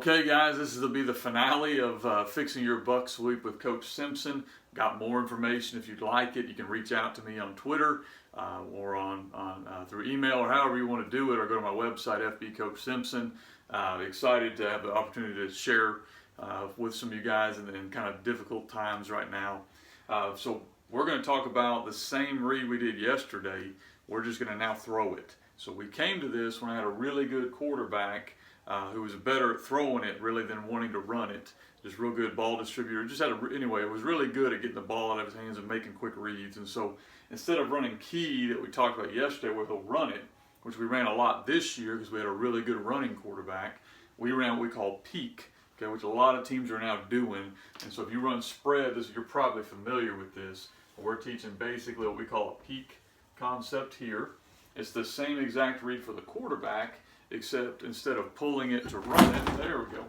Okay, guys, this will be the finale of Fixing Your Buck Sweep with Coach Simpson. Got more information if you'd like it. You can reach out to me on Twitter or on through email or however you want to do it, or go to my website, FB Coach Simpson. Excited to have the opportunity to share with some of you guys in kind of difficult times right now. So we're going to talk about the same read we did yesterday. We're just going to now throw it. So we came to this when I had a really good quarterback who was better at throwing it really than wanting to run it. Just real good ball distributor. Just had anyway, it was really good at getting the ball out of his hands and making quick reads. And so instead of running key that we talked about yesterday where he'll run it, which we ran a lot this year because we had a really good running quarterback, we ran what we call peak, okay, which a lot of teams are now doing. And so if you run spread, you're probably familiar with this. We're teaching basically what we call a peak concept here. It's the same exact read for the quarterback, except instead of pulling it to run it, there we go.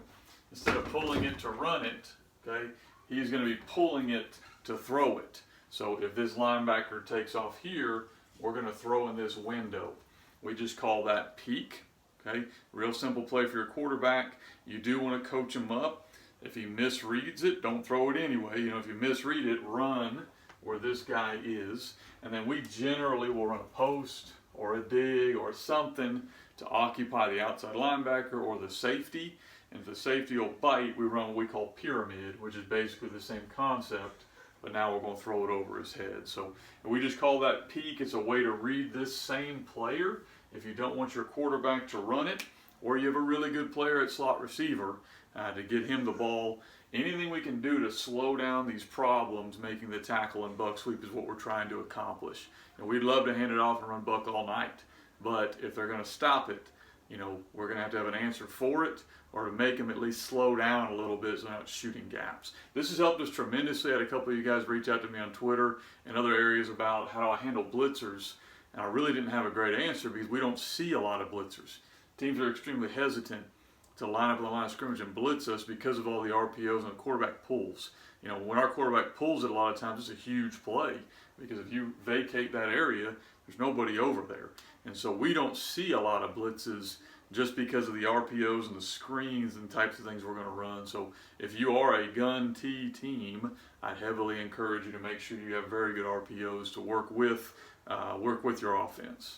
Instead of pulling it to run it, okay, he's going to be pulling it to throw it. So if this linebacker takes off here, we're going to throw in this window. We just call that peak, okay? Real simple play for your quarterback. You do want to coach him up. If he misreads it, don't throw it anyway. You know, if you misread it, run where this guy is. And then we generally will run a post or a dig or something to occupy the outside linebacker or the safety. And if the safety will bite, we run what we call pyramid, which is basically the same concept, but now we're going to throw it over his head. So we just call that peak. It's a way to read this same player if you don't want your quarterback to run it, or you have a really good player at slot receiver to get him the ball. Anything we can do to slow down these problems making the tackle and buck sweep is what we're trying to accomplish. And we'd love to hand it off and run buck all night, but if they're going to stop it, you know, we're going to have an answer for it, or to make them at least slow down a little bit so they're not shooting gaps. This has helped us tremendously. I had a couple of you guys reach out to me on Twitter and other areas about how I handle blitzers, and I really didn't have a great answer because we don't see a lot of blitzers. Teams are extremely hesitant to line up on the line of scrimmage and blitz us because of all the RPOs and the quarterback pulls. You know, when our quarterback pulls it, a lot of times it's a huge play because if you vacate that area, there's nobody over there. And so we don't see a lot of blitzes just because of the RPOs and the screens and types of things we're going to run. So if you are a gun T team, I heavily encourage you to make sure you have very good RPOs to work with your offense.